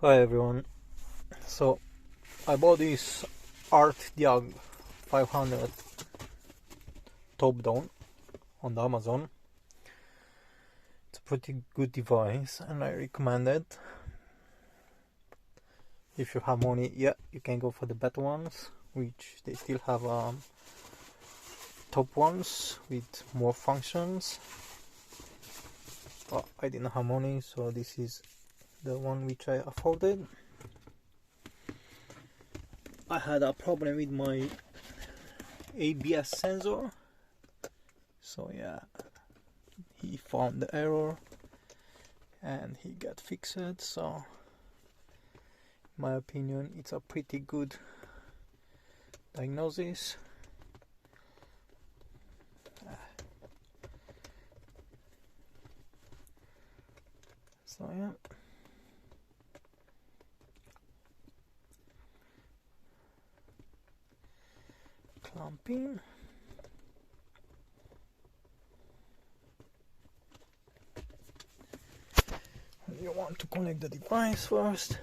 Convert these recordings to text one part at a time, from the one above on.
Hi everyone. So I bought this Artidiag500 Topdon on the Amazon. It's a pretty good device and I recommend it. If you have money, yeah, you can go for the better ones, which they still have top ones with more functions. But I didn't have money, so this is the one which I afforded. I had a problem with my ABS sensor, so yeah, he found the error and he got fixed. So in my opinion, it's a pretty good diagnosis. So yeah, clamping. You want to connect the device first.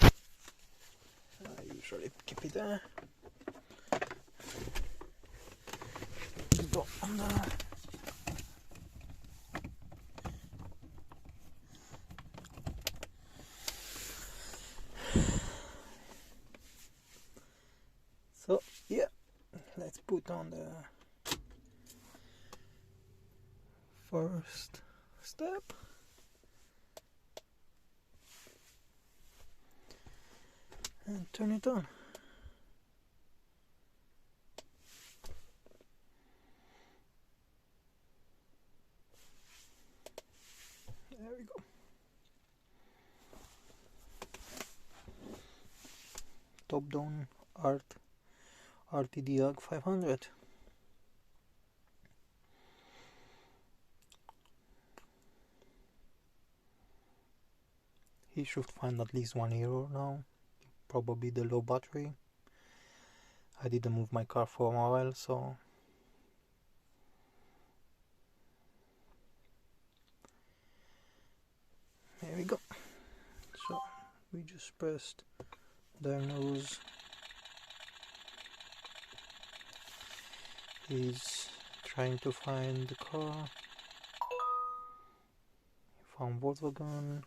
I usually keep it there. Go on there. So yeah, let's put on the first step. And turn it on. There we go. Topdon Artidiag500. He should find at least one error now. Probably the low battery. I didn't move my car for a while, so there we go. So we just pressed diagnose. He's trying to find the car. He found Volkswagen.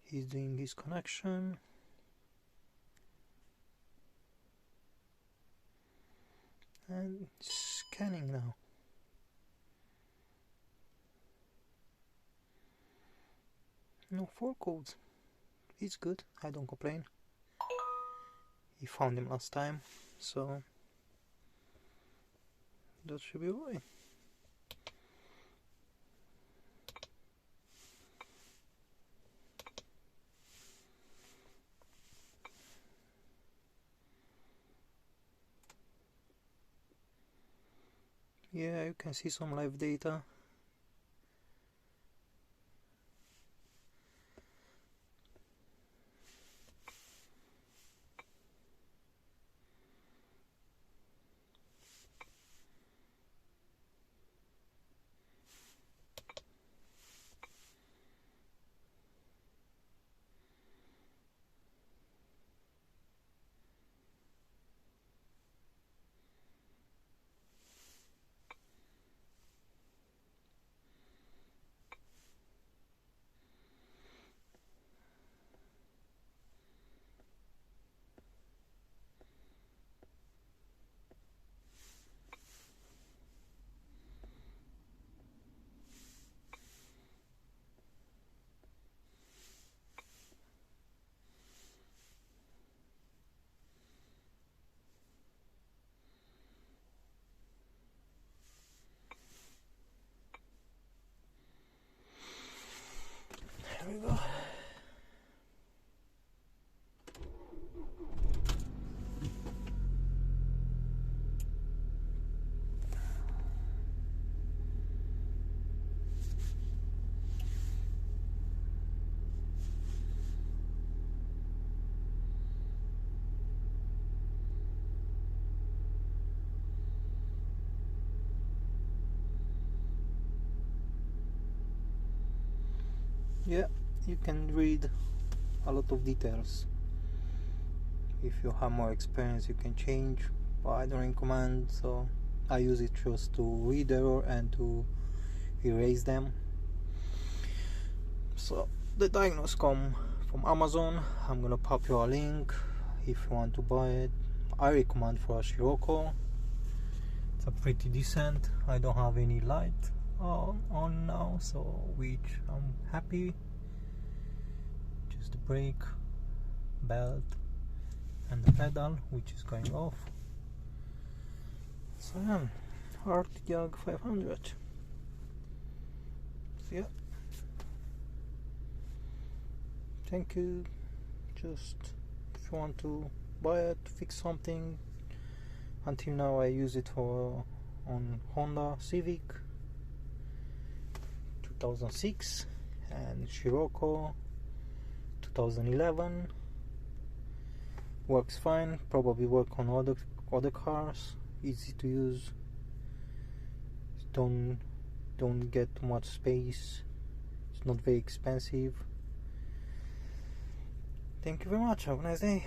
He's doing his connection. And scanning now. No 4 codes. It's good, I don't complain. He found him last time, so that should be right. Yeah, you can see some live data. yeah, you can read a lot of details. If you have more experience you can change, but I don't recommend, so I use it just to read error and to erase them. So the Diagnostic come from Amazon. I'm gonna pop you a link if you want to buy it. I recommend for a SCIROCCO. It's a pretty decent. I don't have any light on now, so which I'm happy. Just the brake, belt, and the pedal, which is going off. So yeah, Artidiag500. So yeah, thank you. Just if you want to buy it, fix something. Until now I use it for on Honda Civic 2006 and SCIROCCO 2011. Works fine, probably work on other cars. Easy to use, don't get too much space, it's not very expensive. Thank you very much, have a nice day.